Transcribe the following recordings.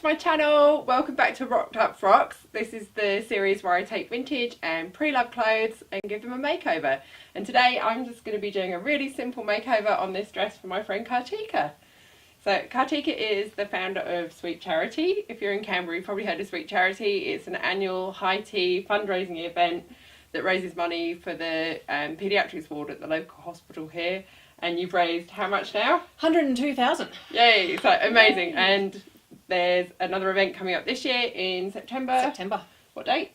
my channel. Welcome back to Rocked Up Frocks. This is the series where I take vintage and pre-loved clothes and give them a makeover. And today I'm just going to be doing a really simple makeover on this dress for my friend Kartika. So Kartika is the founder of Sweet Charity. If you're in Canberra, you've probably heard of Sweet Charity. It's an annual high tea fundraising event that raises money for the paediatrics ward at the local hospital here. And you've raised how much now? 102,000. Yay, so amazing. And there's another event coming up this year in September. September. What date?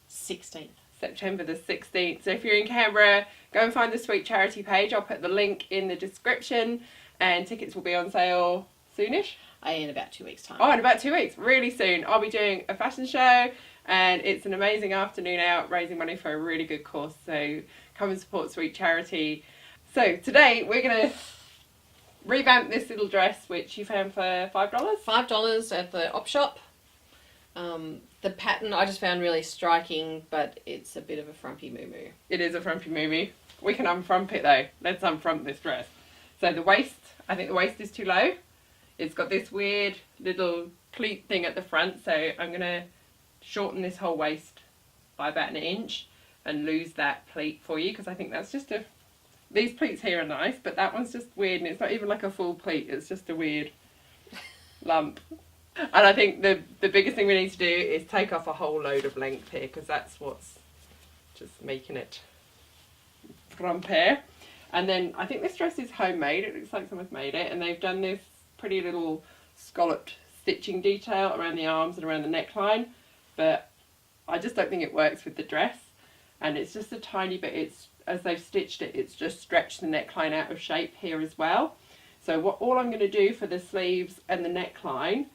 16th. September the 16th. So if you're in Canberra, go and find the Sweet Charity page. I'll put the link in the description and tickets will be on sale soonish. In about 2 weeks' time. Oh, in about 2 weeks, really soon. I'll be doing a fashion show and it's an amazing afternoon out raising money for a really good cause. So come and support Sweet Charity. So today we're going to revamp this little dress which you found for $5. $5 at the op shop. The pattern I just found really striking, but it's a bit of a frumpy moo-moo. It is a frumpy moo-moo. We can unfrump it though. Let's unfrump this dress. So the waist, I think the waist is too low. It's got this weird little pleat thing at the front, so I'm going to shorten this whole waist by about an inch and lose that pleat for you, because I think that's just a... These pleats here are nice, but that one's just weird, and it's not even like a full pleat, it's just a weird lump. And I think the biggest thing we need to do is take off a whole load of length here, because that's what's just making it frumpy. And then I think this dress is homemade, it looks like someone's made it, and they've done this pretty little scalloped stitching detail around the arms and around the neckline, but I just don't think it works with the dress, and it's just a tiny bit, as they've stitched it, it's just stretched the neckline out of shape here as well. So all I'm going to do for the sleeves and the neckline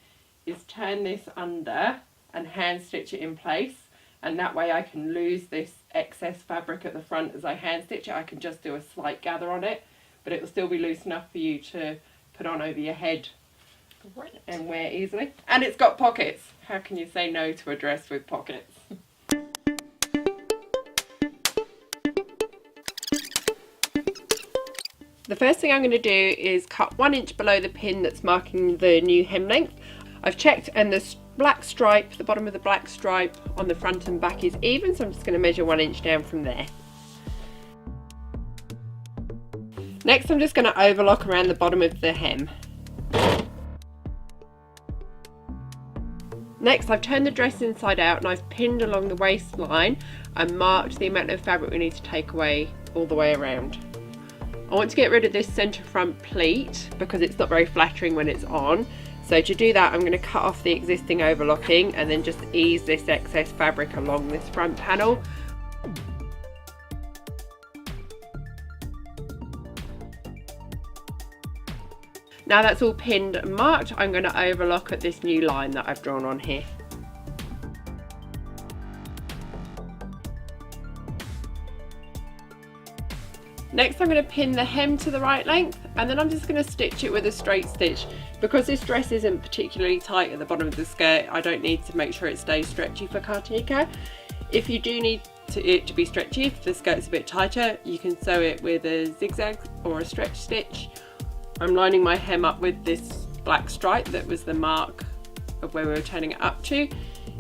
is turn this under and hand stitch it in place, and that way I can lose this excess fabric at the front. As I hand stitch it, I can just do a slight gather on it, but it will still be loose enough for you to put on over your head. Great. And wear easily. And it's got pockets. How can you say no to a dress with pockets? The first thing I'm going to do is cut 1 inch below the pin that's marking the new hem length. I've checked and the black stripe, the bottom of the black stripe on the front and back is even, so I'm just going to measure 1 inch down from there. Next I'm just going to overlock around the bottom of the hem. Next I've turned the dress inside out and I've pinned along the waistline and marked the amount of fabric we need to take away all the way around. I want to get rid of this centre front pleat because it's not very flattering when it's on. So to do that I'm going to cut off the existing overlocking and then just ease this excess fabric along this front panel. Now that's all pinned and marked, I'm going to overlock at this new line that I've drawn on here. Next I'm going to pin the hem to the right length, and then I'm just going to stitch it with a straight stitch. Because this dress isn't particularly tight at the bottom of the skirt, I don't need to make sure it stays stretchy for Kartika. If you do need it to be stretchy, if the skirt's a bit tighter, you can sew it with a zigzag or a stretch stitch. I'm lining my hem up with this black stripe that was the mark of where we were turning it up to.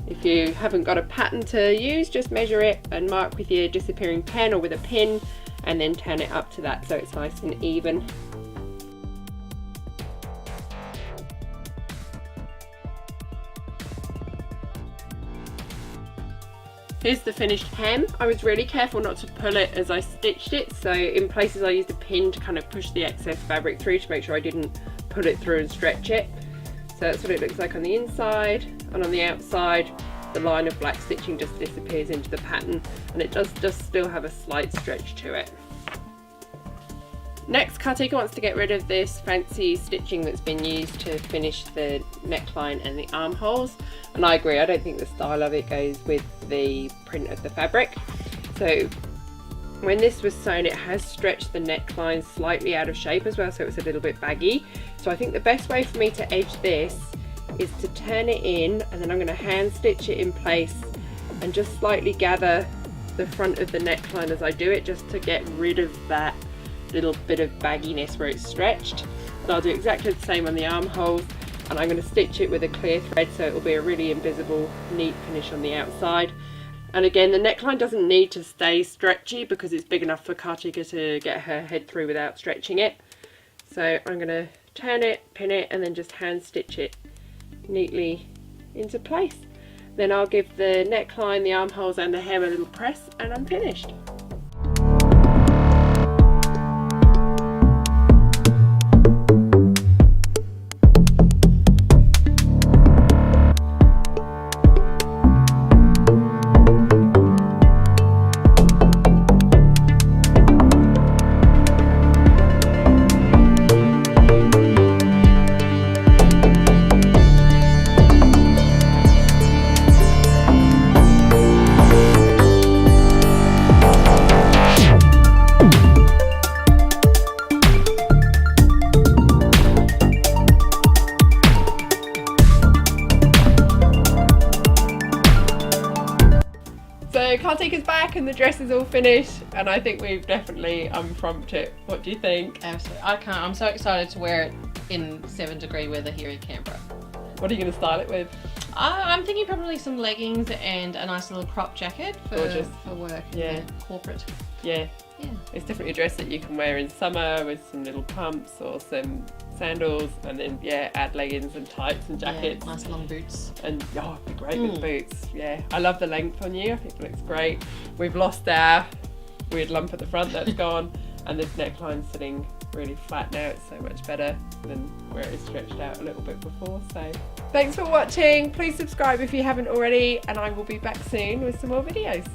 If you haven't got a pattern to use, just measure it and mark with your disappearing pen or with a pin, and then turn it up to that so it's nice and even. Here's the finished hem. I was really careful not to pull it as I stitched it, so in places I used a pin to kind of push the excess fabric through to make sure I didn't pull it through and stretch it. So that's what it looks like on the inside, and on the outside the line of black stitching just disappears into the pattern, and it does just still have a slight stretch to it. Next, Kartika wants to get rid of this fancy stitching that's been used to finish the neckline and the armholes, and I agree, I don't think the style of it goes with the print of the fabric. So when this was sewn, it has stretched the neckline slightly out of shape as well, so it's a little bit baggy. So I think the best way for me to edge this is to turn it in, and then I'm going to hand stitch it in place and just slightly gather the front of the neckline as I do it, just to get rid of that little bit of bagginess where it's stretched. And I'll do exactly the same on the armholes, and I'm going to stitch it with a clear thread so it will be a really invisible, neat finish on the outside. And again, the neckline doesn't need to stay stretchy because it's big enough for Kartika to get her head through without stretching it. So I'm going to turn it, pin it, and then just hand stitch it neatly into place. Then I'll give the neckline, the armholes and the hem a little press, and I'm finished. So Kartika's back and the dress is all finished, and I think we've definitely unfromped it. What do you think? Absolutely. I can't. I'm so excited to wear it in 7-degree weather here in Canberra. What are you going to style it with? I'm thinking probably some leggings and a nice little crop jacket for work. Yeah. Corporate. Yeah. Yeah. It's definitely a dress that you can wear in summer with some little pumps or some sandals, and then add leggings and tights and jackets. Yeah, nice long boots. And it'd be great with boots. Yeah, I love the length on you. I think it looks great. We've lost our weird lump at the front, that's gone, and this neckline's sitting really flat now. It's so much better than where it is stretched out a little bit before. So thanks for watching. Please subscribe if you haven't already, and I will be back soon with some more videos.